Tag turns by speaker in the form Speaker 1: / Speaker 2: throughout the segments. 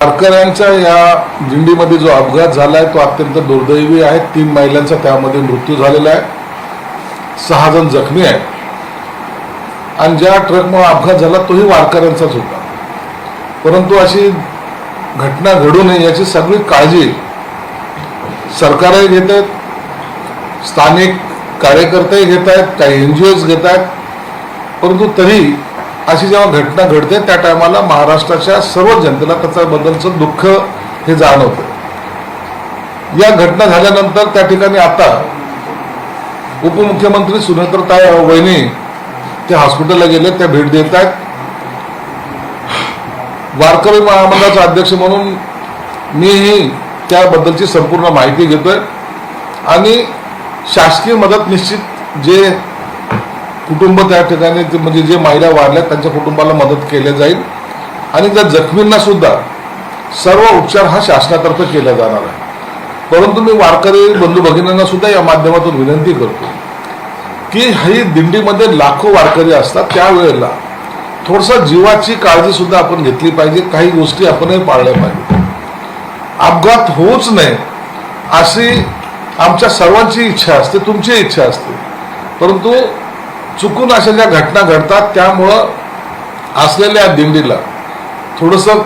Speaker 1: वारकऱ्यांच्या या दिंडीमध्ये जो अपघात झालाय तो अत्यंत दुर्दैवी आहे। 3 महिलांचा त्यामध्ये मृत्यू झालेला आहे, 6 जण जखमी आहेत आणि ज्या ट्रकमुळे अपघात झाला तोही वारकऱ्यांचाच होता। परंतु अशी घटना घडू नये याची सगळी काळजी सरकारही घेत आहेत, स्थानिक कार्यकर्तेही घेत आहेत, काही NGOs घेत आहेत। परंतु तरी अशी जेव्हा घटना घडते त्या टायमाला महाराष्ट्राच्या सर्व जनतेला त्याच्याबद्दलचं दुःख हे जाणवतं। या घटना झाल्यानंतर त्या ठिकाणी आता उपमुख्यमंत्री सुनेत्राताई वहिनी त्या हॉस्पिटलला गेले, त्या भेट देत आहेत। वारकरी महामंडळाचा अध्यक्ष म्हणून मीही त्याबद्दलची संपूर्ण माहिती घेतोय आणि शासकीय मदत निश्चित जे कुटुंब त्या ठिकाणी म्हणजे जे महिला वारल्या त्यांच्या कुटुंबाला मदत केली जाईल आणि त्या जखमींना सुद्धा सर्व उपचार हा शासनातर्फे केला जाणार आहे। परंतु मी वारकरी बंधू भगिनींना सुद्धा या माध्यमातून विनंती करतो की ही दिंडीमध्ये लाखो वारकरी असतात, त्यावेळेला थोडंसं जीवाची काळजी सुद्धा आपण घेतली पाहिजे, काही गोष्टी आपणही पाळल्या पाहिजे। अपघात होऊच नये अशी आमच्या सर्वांची इच्छा असते, तुमची इच्छा असते। परंतु चुकून अशा ज्या घटना घडतात त्यामुळं असलेल्या दिंडीला थोडंसं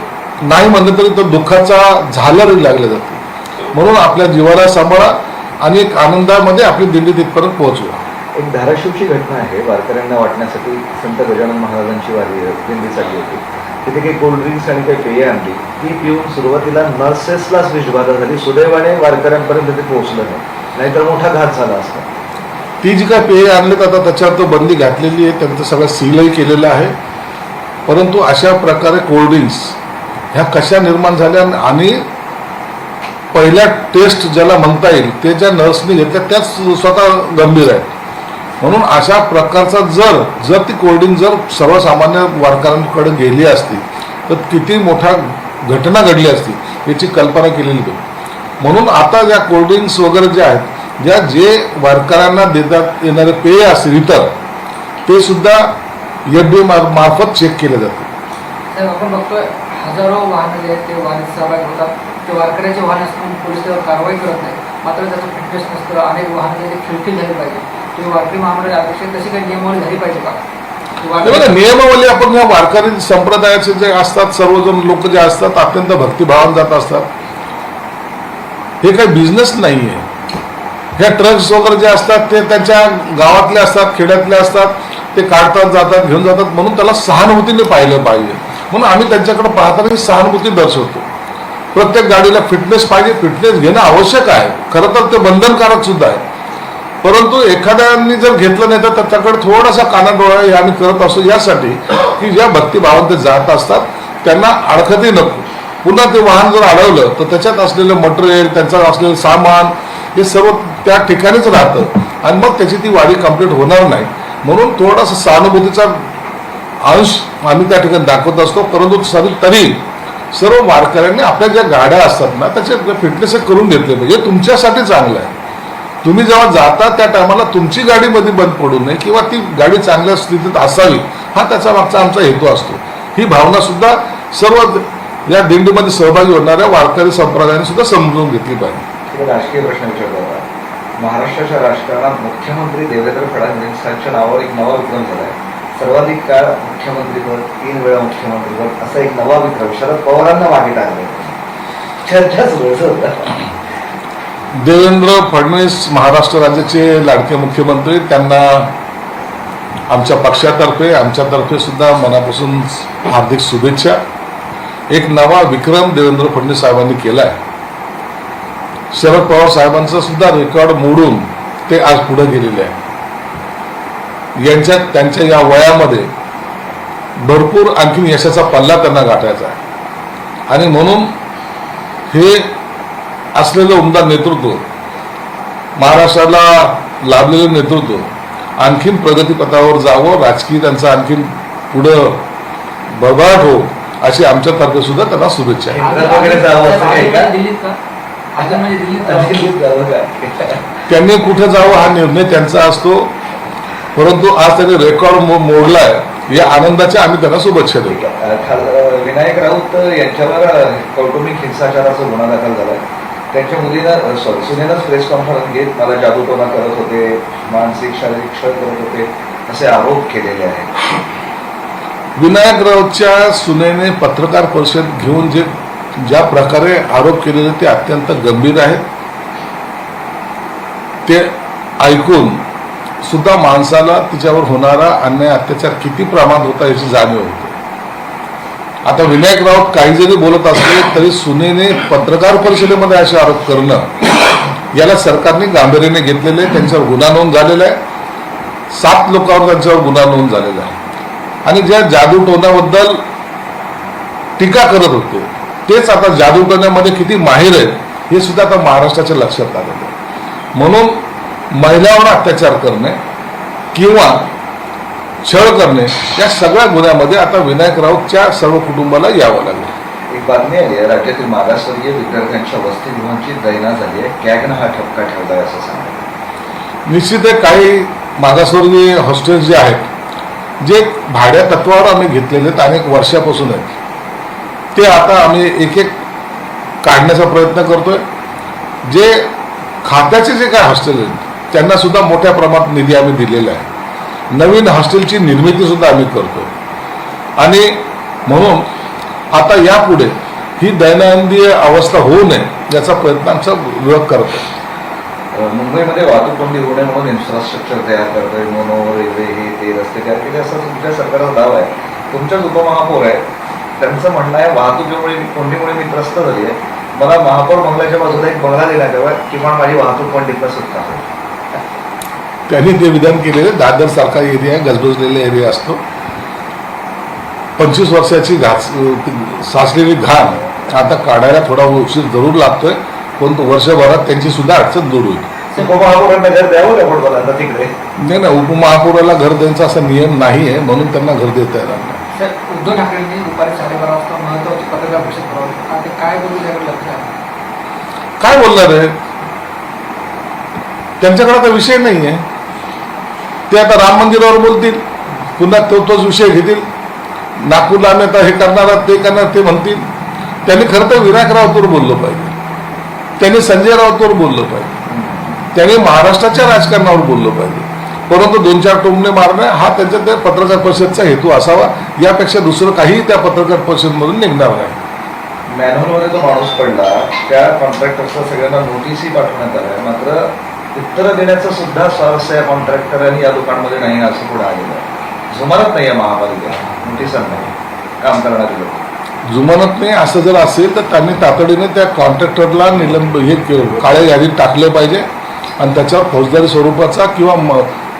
Speaker 1: नाही म्हणलं तरी तो दुःखाचा झालरही लागले जाते। म्हणून आपल्या जीवाला सांभाळा आणि एक आनंदामध्ये आपली दिंडी तिथपर्यंत पोहोचवा।
Speaker 2: एक धाराशिवची घटना आहे, वारकऱ्यांना वाटण्यासाठी संत गजानन महाराजांची वारी दिंडी चालली होती, तिथे काही कोल्ड्रिंक्स आणि काही पेय आणली, ती पिऊन सुरुवातीला नर्सेसलाच विषबाधा झाली। सुदैवाने वारकऱ्यांपर्यंत ते पोहोचलं नाही, नाहीतर मोठा घात झाला असता।
Speaker 1: ती जी काय पेय आणलेत आता त्याच्यावर तो बंदी घातलेली आहे, त्यांचं सगळं सीलही केलेलं आहे। परंतु अशा प्रकारे कोल्ड्रिंक्स ह्या कशा निर्माण झाल्या आणि पहिल्या टेस्ट ज्याला म्हणता येईल ते ज्या नर्सने घेतल्या त्याच स्वतः गंभीर आहेत। म्हणून अशा प्रकारचा जर ती कोल्ड्रिंक जर सर्वसामान्य वारकऱ्यांकडे गेली असती तर किती मोठा घटना घडली असती याची कल्पना केलेली होती। म्हणून आता ज्या कोल्ड्रिंक्स वगैरे ज्या आहेत, जे वारकऱ्यांना देतात येणारे पेय असतील इतर, ते सुद्धा FDA मार्फत चेक केले जाते।
Speaker 3: साहेब, आपण बघतोय हजारो वाहनं जे आहेत ते वाहनात सहभागी होतात, ते वारकऱ्याचे वाहन असून पोलीस त्यावर कारवाई करत नाही, मात्र त्याचं फिटनेस नसतं। अनेक वाहनं जे खिळखिळ झाली पाहिजे, तुम्ही वारकरी महामंडळ अध्यक्ष तशी काही नियमावली झाली पाहिजे का?
Speaker 1: नियमावली आपण या वारकरी संप्रदायाचे जे असतात सर्वजण लोक जे असतात अत्यंत भक्तिभावान जात असतात। हे काही बिझनेस नाही आहे। ह्या ट्रक्स वगैरे जे असतात ते त्यांच्या गावातले असतात, खेड्यातले असतात, ते काढतात जातात घेऊन जातात, म्हणून त्याला सहानुभूतीने पाहिलं पाहिजे। म्हणून आम्ही त्यांच्याकडे पाहताना सहानुभूती दर्शवतो। प्रत्येक गाडीला फिटनेस पाहिजे, फिटनेस घेणं आवश्यक आहे, खरं तर ते बंधनकारक सुद्धा आहे। परंतु एखाद्यांनी जर घेतलं नाही तर त्याच्याकडे थोडासा कानाडोळा हे आम्ही करत असतो, यासाठी की ज्या भक्तिभावान ते जात असतात त्यांना अडखतही नको। पुन्हा ते वाहन जर अडवलं तर त्याच्यात असलेलं मटेरियल, त्यांचं असलेलं सामान हे सर्व त्या ठिकाणीच राहतं आणि मग त्याची ती वारी कंप्लीट होणार नाही। म्हणून थोडासा सहानुभूतीचा अंश आम्ही त्या ठिकाणी दाखवत असतो। परंतु तरी सर्व वारकऱ्यांनी आपल्या ज्या गाड्या असतात ना त्याचे फिटनेस करून घेतले पाहिजे, तुमच्यासाठी चांगलं आहे। तुम्ही जेव्हा जाता त्या टायमाला तुमची गाडी मध्ये बंद पडू नये किंवा ती गाडी चांगल्या स्थितीत असावी, हा त्याचा मागचा आमचा हेतू असतो। ही भावना सुद्धा सर्व या दिंडीमध्ये सहभागी होणाऱ्या वारकरी संप्रदायाने सुद्धा समजून घेतली पाहिजे।
Speaker 2: राजकीय प्रश्न विचारला, महाराष्ट्राच्या राजकारणात मुख्यमंत्री देवेंद्र फडणवीसांच्या नावावर एक नवा विक्रम झाला आहे। सर्वाधिक काळ मुख्यमंत्रीपद, 3 वेळा मुख्यमंत्रीपद, असा एक नवा विक्रम शरद पवारांना मागे टाकले। चर्चा सुरू होता।
Speaker 1: देवेंद्र फडणवीस महाराष्ट्र राज्याचे लाडके मुख्यमंत्री, त्यांना आमच्या पक्षातर्फे आमच्यातर्फे सुद्धा मनापासून हार्दिक शुभेच्छा। एक नवा विक्रम देवेंद्र फडणवीस साहेबांनी केला आहे। शरद पवार साहेबांचा सुद्धा रेकॉर्ड मोडून ते आज पुढे गेलेले आहे। त्यांच्या या वयामध्ये भरपूर आणखीन यशाचा पल्ला त्यांना गाठायचा आहे आणि म्हणून हे असलेलं उमदा नेतृत्व, महाराष्ट्राला लाभलेलं नेतृत्व आणखीन प्रगतीपथावर जावं, राजकीय त्यांचा आणखीन पुढं भरभराट हो अशी आमच्यातर्फे सुद्धा त्यांना शुभेच्छा आहे। त्यांनी कुठे जावं हा निर्णय त्यांचा असतो, परंतु आज त्यांनी रेकॉर्ड मोडलाय या आनंदाच्या आम्ही त्यांना शुभेच्छा देतो.
Speaker 2: विनायक राऊत यांच्यावर कौटुंबिक हिंसाचाराचा गुन्हा दाखल झाला. त्यांच्या मुलीनं सुनेनंच प्रेस कॉन्फरन्स घेत मला जादूटोना करत होते, मानसिक शारीरिक छळ करत होते असे आरोप केलेले आहेत.
Speaker 1: विनायक राऊतच्या सुनेने पत्रकार परिषद घेऊन ज्या प्रकारे आरोप केलेले ते अत्यंत गंभीर आहेत. ते ऐकून सुद्धा माणसाला तिच्यावर होणारा अन्याय अत्याचार किती प्रमाणात होता याची जाणीव होते. आता विनायक राऊत काही जरी बोलत असले तरी सुनेने पत्रकार परिषदेमध्ये असे आरोप करणं याला सरकारने गांभीर्याने घेतलेले, त्यांच्यावर गुन्हा नोंद झालेला आहे. 7 लोकांवर त्यांच्यावर गुन्हा नोंद झालेला आहे. आणि ज्या जादूटोण्याबद्दल टीका करत होते तेच आता जादूटोण्यामध्ये किती माहिर आहेत हे सुद्धा आता महाराष्ट्राच्या लक्षात आलेलं आहे. म्हणून महिलांवर अत्याचार करणे किंवा छळ करणे या सगळ्या गुन्ह्यामध्ये आता विनायक राऊतच्या सर्व कुटुंबाला यावं लागेल.
Speaker 2: एक बातमी आली आहे, राज्यातील मागासवर्गीय विद्यार्थ्यांच्या वसतिगृहांची दैना झाली आहे. कॅगनं हा ठपका ठेवलाय असं सांगतात.
Speaker 1: निश्चित आहे, काही मागासवर्गीय हॉस्टेल्स जे आहेत जे भाड्या तत्वावर आम्ही घेतलेले आहेत अनेक वर्षापासून आहेत ते आता आम्ही एक एक काढण्याचा प्रयत्न करतोय. जे खात्याचे जे काय हॉस्टेल आहेत त्यांना सुद्धा मोठ्या प्रमाणात निधी आम्ही दिलेला आहे. नवीन हॉस्टेलची निर्मिती सुद्धा आम्ही करतो आणि म्हणून आता यापुढे ही दैनंदिन अवस्था होऊ नये याचा प्रयत्न आमचा विभाग करतो.
Speaker 2: मुंबईमध्ये वाहतूक कोंडी होऊ नये म्हणून इन्फ्रास्ट्रक्चर तयार करतोय, मोनो रेल्वे हे ते रस्ते तयार केले असा तुमच्या सरकारचा दावा आहे. तुमच्याच उपमहापौर आहे, त्यांचं म्हणणं आहे वाहतुकीमुळे कोंडीमुळे मी त्रस्त झाली आहे, मला महापौर बंगल्याच्या बाजूला एक बंगला देण्यात यावा किंवा माझी वाहतूक कोंडीतनं सुटका होईल.
Speaker 1: त्यांनी ते विधान केलेले. दादर सारखा एरिया आहे, गजबजलेला एरिया असतो. 25 वर्षाची साचलेली घाण आता काढायला थोडा उशीर जरूर लागतोय, परंतु वर्षभरात त्यांची सुद्धा अडचण दूर होईल.
Speaker 2: उपमहापौरांना घर द्यावं का फुटबॉल आता तिकडे?
Speaker 1: नाही, उपमहापौराला घर द्यायचा असा नियम नाही आहे, म्हणून त्यांना घर देता येणार नाही.
Speaker 3: सर, उद्धव ठाकरेंनी दुपारी 12:30 वाजता महत्वाची पत्रकार परिषद भरवली. आता काय बोलू याकडे लक्ष आहे?
Speaker 1: काय बोलणार आहे? त्यांच्याकडे आता विषय नाही आहे. ते आता राम मंदिरावर बोलतील, पुन्हा तोच विषय घेतील. नागपूरला आम्ही आता हे करणार ते करणार ते म्हणतील. त्यांनी खरं तर विनायक राऊतवर बोललं पाहिजे, त्यांनी संजय राऊतवर बोललं पाहिजे, त्यांनी महाराष्ट्राच्या राजकारणावर बोललं पाहिजे. परंतु 2-4 टोमणे मारणं हा त्यांच्या त्या पत्रकार परिषदचा हेतू असावा. यापेक्षा दुसरं काही त्या पत्रकार परिषदमधून निघणार नाही.
Speaker 2: मॅन्होलमध्ये जो माणूस पडला त्या कॉन्ट्रॅक्टरचा सगळ्यांना नोटीसही पाठवण्यात आल्या, मात्र उत्तरं देण्याचं सुद्धा स्वारस्य या कॉन्ट्रॅक्टरांनी या दुकानमध्ये नाही असं पुढे आलेलं आहे. जुमानत नाही आहे महापालिका, नोटिसांना काम करणारे लोक
Speaker 1: जुमानत नाही. असं जर असेल तर त्यांनी तातडीने त्या कॉन्ट्रॅक्टरला काळ्या यादीत टाकले पाहिजे आणि त्याच्यावर फौजदारी स्वरूपाचा किंवा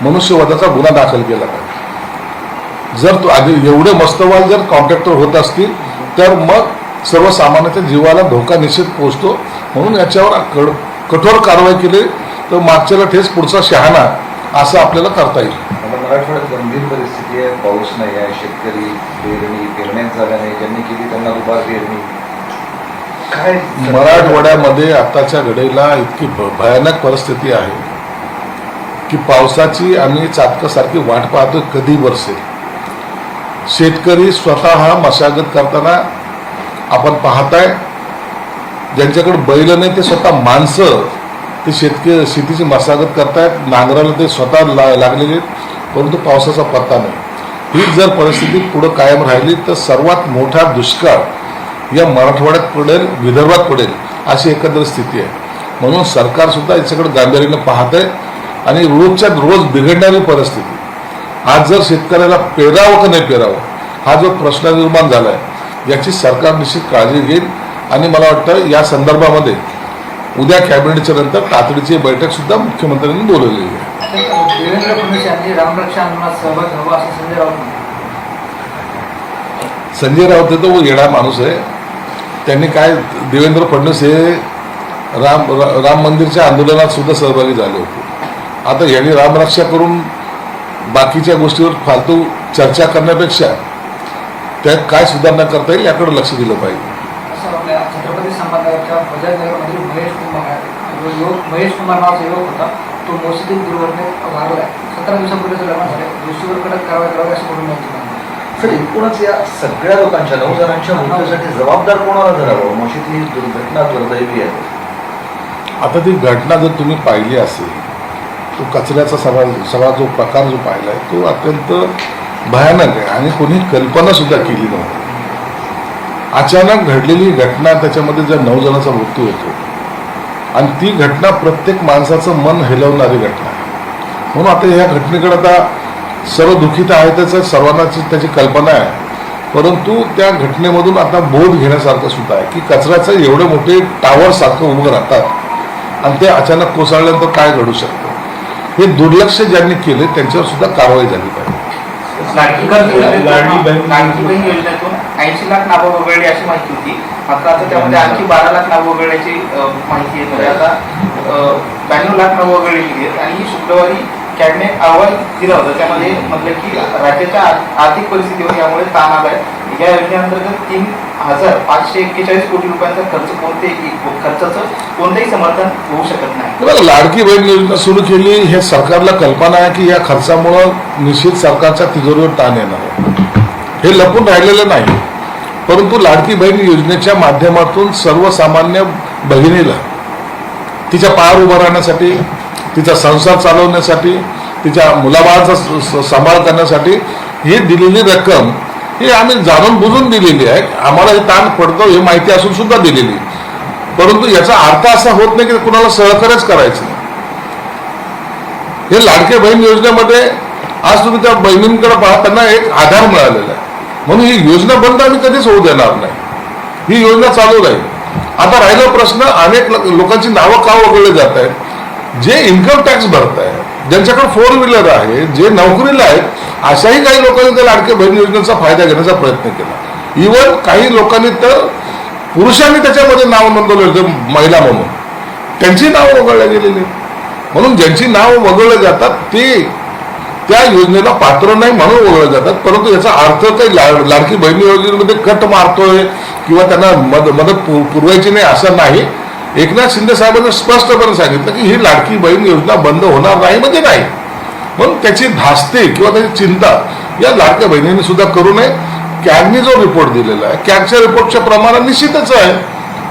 Speaker 1: मनुष्यवधाचा गुन्हा दाखल केला पाहिजे. जर तो आधी एवढे मस्तवाल जर कॉन्ट्रॅक्टर होत असतील तर मग सर्वसामान्याच्या जीवाला धोका निश्चित पोहोचतो. म्हणून याच्यावर कठोर कारवाई केली तर मागच्याला ठेच पुढचा शहाणा असं आपल्याला करता येईल.
Speaker 2: आता मराठवाड्यात गंभीर परिस्थिती आहे, पाऊस नाही आहे, शेतकरी पेरणी पेरण्यात झाल्या नाही, ज्यांनी केली त्यांना दुबार पेरणी. काय
Speaker 1: मराठवाड्यामध्ये आताच्या घडीला इतकी भयानक परिस्थिती आहे की पावसाची आम्ही चातकासारखी वाट पाहतो कधी बरसेल. शेतकरी स्वतः मशागत करताना आपण पाहताय, ज्यांच्याकडे बैल नाही ते स्वतः माणसं ते शेतीची मशागत करतायत, नांगराला ते स्वतः लागलेले, परंतु पावसाचा पत्ता नाही. ही जर परिस्थिती पुढे कायम राहिली तर सर्वात मोठा दुष्काळ या मराठवाड्यात पडेल, विदर्भात पडेल अशी एकंदर स्थिती आहे. म्हणून सरकार सुद्धा याच्याकडे गांभीर्याने पाहत आहे आणि रोजच्या रोज बिघडणारी परिस्थिती. आज जर शेतकऱ्याला पेरावं का नाही पेरावं हा जो प्रश्न निर्माण झाला आहे याची सरकार निश्चित काळजी घेईल. आणि मला वाटतं या संदर्भामध्ये उद्या कॅबिनेटच्या नंतर तातडीची बैठक सुद्धा मुख्यमंत्र्यांनी बोलवलेली आहे.
Speaker 3: देवेंद्र फडणवीस यांनी रामरक्षा आंदोलनात सहभाग घ्यावा असं संजय राऊत म्हणतात.
Speaker 1: संजय राऊत हे तो येडा माणूस आहे. त्यांनी काय देवेंद्र फडणवीस हे राम मंदिरच्या आंदोलनात सुद्धा सहभागी झाले होते. आता यांनी रामरक्षा करून बाकीच्या गोष्टीवर फालतू चर्चा करण्यापेक्षा त्यात काय सुधारणा करता येईल याकडे लक्ष दिलं पाहिजे.
Speaker 3: असं आपल्या छत्रपती संभाजीनगरच्या बजाजनगरमधील महेश कुमार नावाचा युवक होता, तो मोर्शीतील दुर्घटनेत वारला आहे. 17 दिवसापूर्वीचं लग्न झाले. दोषीवर कडक कारवाई करावी अशी म्हणून
Speaker 2: सर एकूणच या सगळ्या लोकांच्या 9 जणांच्या मृत्यूसाठी जबाबदार कोणाला धरावं? मोशीतली ही दुर्घटना दुर्दैवी आहे.
Speaker 1: आता ती घटना जर तुम्ही पाहिली असेल, तो कचऱ्याचा सगळा जो प्रकार जो पाहिला आहे तो अत्यंत भयानक आहे आणि कोणी कल्पना सुद्धा केली नव्हती. अचानक घडलेली घटना, त्याच्यामध्ये जर 9 जणांचा मृत्यू होतो आणि ती घटना प्रत्येक माणसाचं मन हेलवणारी घटना आहे. म्हणून आता ह्या घटनेकडे आता सर्व दुःखित आहेतच, सर्वांनाच त्याची कल्पना आहे, परंतु त्या घटनेमधून आता बोध घेण्यासारखं सुद्धा आहे की कचऱ्याचं एवढे मोठे टावर सारखं उभं राहतात आणि ते अचानक कोसळल्यानंतर काय घडू शकतं. हे दुर्लक्ष ज्यांनी केले त्यांच्यावर सुद्धा कारवाई झाली पाहिजे.
Speaker 4: लाडकी बहीण योजनेतून 80 लाख नावं वगळली अशी माहिती होती. मात्र आता त्यामध्ये आणखी 12 लाख नावं वगळण्याची माहिती आहे. म्हणजे आता 92 लाख नावं वगळलेली आहेत आणि शुक्रवारी कॅबिनेट अहवाल दिला होता. त्यामध्ये म्हटलं की राज्याच्या आर्थिक परिस्थितीवर यामुळे ताण आला आहे. या योजनेअंतर्गत 3,541 कोटी रुपयांचा खर्चाचं कोणतंही समर्थन होऊ शकत नाही.
Speaker 1: बघा, लाडकी बहीण योजना सुरू केली, हे सरकारला कल्पना आहे की या खर्चामुळं निश्चित सरकारच्या तिजोरीवर ताण येणार आहे. हे लपून राहिलेलं नाही, परंतु लाडकी बहीण योजनेच्या माध्यमातून सर्वसामान्य भगिनीला तिच्या पायावर उभं राहण्यासाठी, तिचा संसार चालवण्यासाठी, तिच्या मुलाबाळाचा सांभाळ करण्यासाठी ही दिलेली रक्कम ही आम्ही जाणून बुजून दिलेली आहे. आम्हाला हे ताण पडतो हे माहिती असून सुद्धा दिलेली, परंतु याचा अर्थ असा होत नाही की कुणाला सहकार्यच करायचं. हे लाडके बहीण योजनेमध्ये आज तुम्ही त्या बहिणींकडे पाहता, त्यांना एक आधार मिळालेला आहे, म्हणून ही योजना बंद आम्ही कधीच होऊ देणार नाही. ही योजना चालू राहील. आता राहिला प्रश्न, अनेक लोकांची नावं का वगळले जात आहेत. जे इन्कम टॅक्स भरत आहे, ज्यांच्याकडे 4 व्हीलर आहे, जे नोकरीला आहेत, अशाही काही लोकांनी त्या लाडक्या बहीण योजनेचा फायदा घेण्याचा प्रयत्न केला. इव्हन काही लोकांनी तर पुरुषांनी त्याच्यामध्ये नाव नोंदवले होते महिला म्हणून, त्यांची नावं वगळल्या गेलेली. म्हणून ज्यांची नावं वगळले जातात ते त्या योजनेला पात्र नाही म्हणून वगळले जातात. परंतु याचा अर्थ काही लाडकी बहीण योजनेमध्ये कट मारतोय किंवा त्यांना मदत पुरवायची नाही असं नाही. एकनाथ शिंदे साहेबांनी स्पष्टपणे सांगितलं की ही लाडकी बहीण योजना बंद होणार नाही म्हणजे नाही. म्हणून त्याची धास्ती किंवा त्याची चिंता या लाडक्या बहिणींनी सुद्धा करू नये. कॅगनी जो रिपोर्ट दिलेला आहे, कॅगच्या रिपोर्टच्या प्रमाणात निश्चितच आहे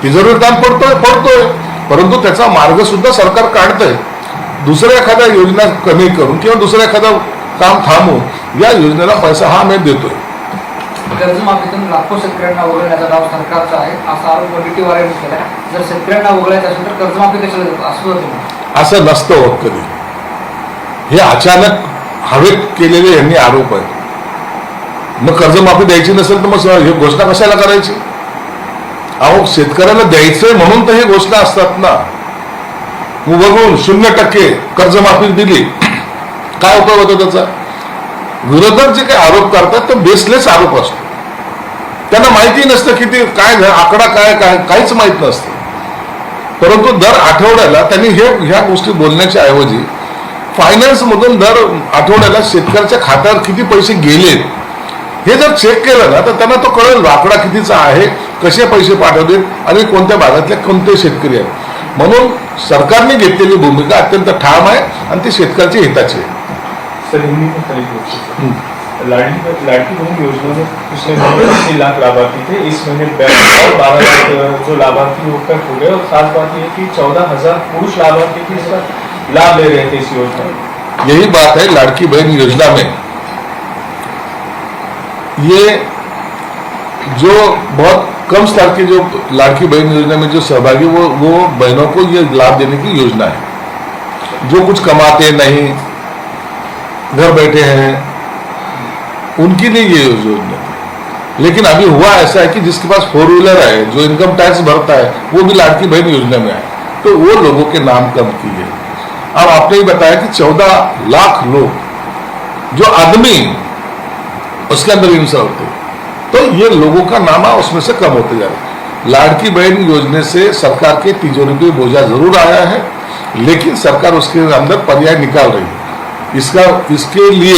Speaker 1: तिजोरीवर ताण पडतोय, परंतु त्याचा मार्ग सुद्धा सरकार काढतंय. दुसऱ्या एखाद्या योजना कमी करून किंवा दुसऱ्या एखादं काम थांबवून या योजनेला पैसा हा आम्ही देतोय.
Speaker 3: कर्जमाफीतून लाखो शेतकऱ्यांना वगळण्याचा डाव सरकारचा आहे असा आरोप वडेट्टीवारांनी केला. जर शेतकऱ्यांना वगळायचं असेल तर कर्जमाफी कशाला देतो असं होतं?
Speaker 1: असं नसतं होत कधी. हे अचानक हवेत केलेले यांनी आरोप आहेत. मग कर्जमाफी द्यायची नसेल तर मग ही घोषणा कशाला करायची? अहो, शेतकऱ्याला द्यायचंय म्हणून तर हे घोषणा असतात ना. वगळून 0% कर्जमाफी दिली, काय उपयोग होतो त्याचा? विरोधक जे काही आरोप करतात ते बेसलेस आरोप असतो. त्यांना माहिती नसतं किती काय आकडा काय काहीच माहित नसतं. परंतु दर आठवड्याला त्यांनी ह्या गोष्टी बोलण्याच्या ऐवजी फायनान्स मधून दर आठवड्याला शेतकऱ्याच्या खात्यावर किती पैसे गेलेत हे जर चेक केलं ना तर त्यांना तो कळेल आकडा कितीचा आहे, कसे पैसे पाठवले आणि कोणत्या भागातले कोणते शेतकरी आहेत. म्हणून सरकारने घेतलेली भूमिका अत्यंत ठाम आहे आणि ती शेतकऱ्याच्या हिताची आहे.
Speaker 5: सर, हिंदी में खाली लाडकी बहन योजना में पिछले महीने 80 लाख लाभार्थी थे. इस महीने 12 लाख जो लाभार्थी होकर हो गए. और खास बात यह कि 14,000 पुरुष लाभार्थी भी इसका लाभ ले रहे थे इस योजना में.
Speaker 1: यही बात है लाडकी बहन योजना में. ये जो बहुत कम स्तर की जो लाडकी बहन योजना में जो सहभागी वो बहनों को ये लाभ देने की योजना है. जो कुछ कमाते नहीं, घर बैठे हैं, उनके लिए ये योजना है. लेकिन अभी हुआ ऐसा है कि जिसके पास 4 व्हीलर है, जो इनकम टैक्स भरता है, वो भी लाडकी बहन योजना में आए, तो वो लोगों के नाम कम किए. अब आपने ही बताया कि 14 लाख लोग जो आदमी उसके अंदर इंसर होते, तो ये लोगों का नामा उसमें से कम होते जा रहा है. लाडकी बहन योजना से सरकार के तिजोरी पे बोझा जरूर आया है, लेकिन सरकार उसके अंदर पर्याय निकाल रही है. इसके लिए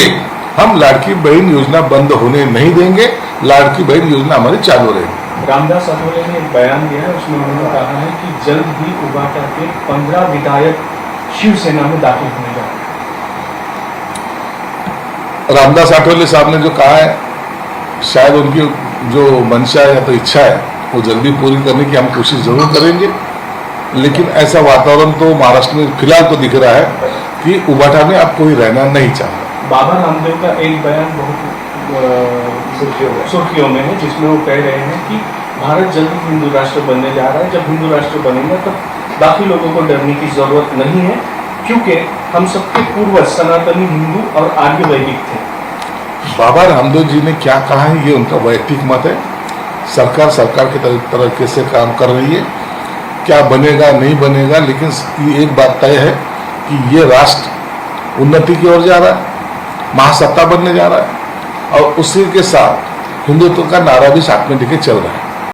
Speaker 1: हम लाडकी बहन योजना बंद होने नहीं देंगे. लाडकी बहन योजना हमारी चालू रहेगी.
Speaker 5: रामदास अठवले ने एक बयान दिया है, उसमें उन्होंने कहा है कि जल्द ही उबाटा के 15 विधायक शिवसेना में दाखिल होने जा रहे हैं.
Speaker 1: रामदास आठवले साहब ने जो कहा है शायद उनकी जो मंशा या तो इच्छा है वो जल्दी पूरी करने की हम कोशिश जरूर करेंगे, लेकिन ऐसा वातावरण तो महाराष्ट्र में फिलहाल तो दिख रहा है कि उबाटा में अब कोई रहना नहीं चाहता।
Speaker 5: बाबा रामदेव का एक बयान बहुत सुर्खियों में है, जिसमें वो कह रहे हैं कि भारत जल्द हिंदू राष्ट्र बनने जा रहा है। जब हिंदू राष्ट्र बनेगा तब बाकी लोगों को डरने की जरूरत नहीं है, क्योंकि हम सबके पूर्वज सनातनी हिंदू और आर्य वैदिक थे।
Speaker 1: बाबा रामदेव जी ने क्या कहा है ये उनका वैयक्तिक मत है। सरकार की तरीके से काम कर रही है, क्या बनेगा नहीं बनेगा, लेकिन ये एक बात तय है कि ये राष्ट्र उन्नति की ओर जा रहा है, महासत्ता बनने जा रहा है, और उसी के साथ हिंदुत्व का नारा भी साथ में लेके चल रहा है।